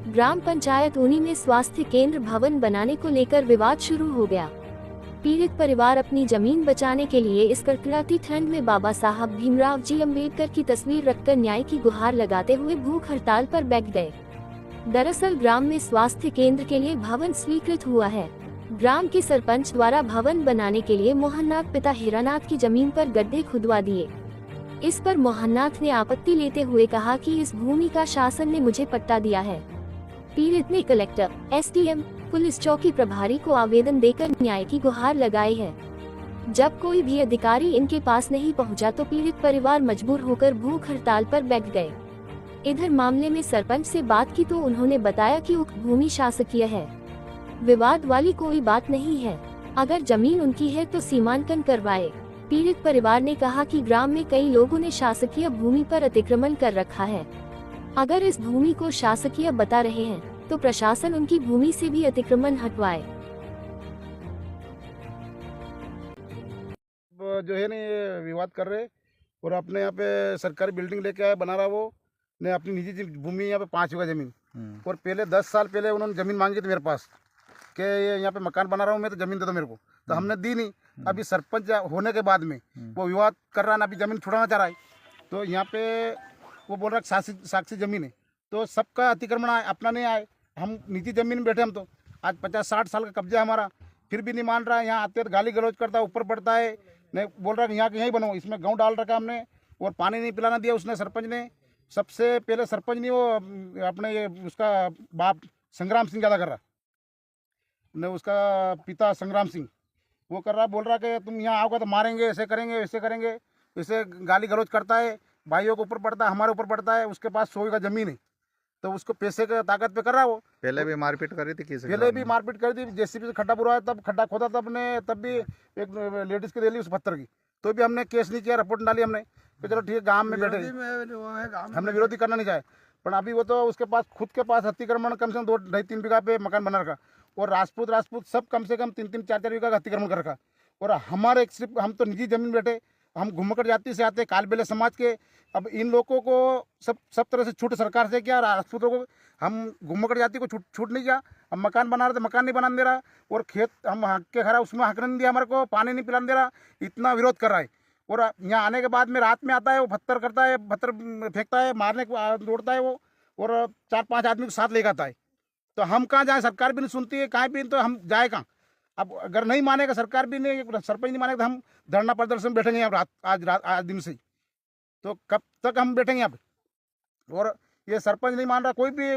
ग्राम पंचायत ऊनी में स्वास्थ्य केंद्र भवन बनाने को लेकर विवाद शुरू हो गया। पीड़ित परिवार अपनी जमीन बचाने के लिए इस कड़कड़ाती ठंड में बाबा साहब भीमराव जी अम्बेडकर की तस्वीर रखकर न्याय की गुहार लगाते हुए भूख हड़ताल पर बैठ गए। दरअसल ग्राम में स्वास्थ्य केंद्र के लिए भवन स्वीकृत हुआ है। ग्राम के सरपंच द्वारा भवन बनाने के लिए मोहननाथ पिता हीरानाथ की जमीन पर गड्ढे खुदवा दिए। इस पर मोहननाथ ने आपत्ति लेते हुए कहा कि इस भूमि का शासन ने मुझे पट्टा दिया है। पीड़ित ने कलेक्टर, एसडीएम, पुलिस चौकी प्रभारी को आवेदन देकर न्याय की गुहार लगाई है। जब कोई भी अधिकारी इनके पास नहीं पहुंचा तो पीड़ित परिवार मजबूर होकर भूख हड़ताल पर बैठ गए। इधर मामले में सरपंच से बात की तो उन्होंने बताया कि उक्त भूमि शासकीय है, विवाद वाली कोई बात नहीं है। अगर जमीन उनकी है तो सीमांकन करवाए। पीड़ित परिवार ने कहा कि ग्राम में कई लोगों ने शासकीय भूमि पर अतिक्रमण कर रखा है। अगर इस भूमि को शासकीय बता रहे हैं तो प्रशासन उनकी भूमि से भी अतिक्रमण हटवाए। जो है ना ये विवाद कर रहे और अपने यहाँ पे सरकारी बिल्डिंग लेके आया बना रहा, वो ने अपनी निजी भूमि यहाँ पे 5 बीघा जमीन और पहले 10 साल पहले उन्होंने ज़मीन मांगी थी मेरे पास कि यहाँ पे मकान बना रहा हूँ मैं, तो ज़मीन दे दो मेरे को, तो हमने दी नहीं। अभी सरपंच होने के बाद में वो विवाद कर रहा है, अभी ज़मीन छुड़ाना चाह रहा है। तो यहाँ पे वो बोल रहा है साक्षी ज़मीन है, तो सबका अतिक्रमण आए, अपना नहीं आए। हम निजी ज़मीन में बैठे, हम तो आज 50-60 साल का कब्जा हमारा, फिर भी नहीं मान रहा है। यहाँ आते तो गाली गलौज करता है, ऊपर पड़ता है, नहीं बोल रहा है यहाँ के यहीं बनो। इसमें गाँव डाल रखा हमने और पानी नहीं पिलाना दिया उसने, सरपंच ने। सबसे पहले सरपंच नहीं, वो अपने ये उसका बाप संग्राम सिंह ज़्यादा कर रहा ने, उसका पिता संग्राम सिंह वो कर रहा, बोल रहा कि तुम यहाँ आओगे तो मारेंगे, ऐसे करेंगे वैसे करेंगे, ऐसे गाली गलौज करता है। भाइयों के ऊपर पड़ता है, हमारे ऊपर पड़ता है। उसके पास 100 बीघा जमीन है, तो उसको पैसे के ताकत पे कर रहा है वो। पहले भी मारपीट करी थी किसी, पहले भी मारपीट करी थी। जेसीबी से खड्डा बुरवाया, तब खड्डा खोदा तब भी एक लेडीज की रैली उस पत्थर की, तो भी हमने केस नहीं किया, रिपोर्ट डाली हमने कि चलो ठीक है, गांव में बैठे हमने विरोधी करना नहीं चाहे। पर अभी वो तो उसके पास खुद के पास अतिक्रमण कम से कम 2-2.5-3 बीघा पे मकान बना रखा, और राजपूत सब कम से कम 3-3, 4-4 बीघा का अतिक्रमण कर रखा। और हमारे सिर्फ हम तो निजी जमीन बैठे, हम घुमकर जाति से आते, कालबेले समाज के। अब इन लोगों को सब तरह से छूट सरकार से क्या, राजपूतों को हम घुमकर जाति को छूट नहीं किया। हम मकान बना रहे थे, मकान नहीं बनाने दे रहा, और खेत हम हक के खड़ा उसमें हक नहीं दिया हमारे को, पानी नहीं पिलाने दे रहा, इतना विरोध कर रहा है। और यहाँ आने के बाद में रात में आता है, वो पत्थर करता है, पत्थर फेंकता है, मारने को दौड़ता है वो, और 4-5 आदमी को साथ लेकर आता है। तो हम कहाँ जाए, सरकार भी नहीं सुनती है, कहीं भी, तो हम जाए कहाँ। अब अगर नहीं मानेगा, सरकार भी नहीं, सरपंच नहीं मानेगा, तो हम धरना प्रदर्शन बैठेंगे यहाँ आज दिन से ही। तो कब तक हम बैठेंगे यहाँ पे। और ये सरपंच नहीं मान रहा, कोई भी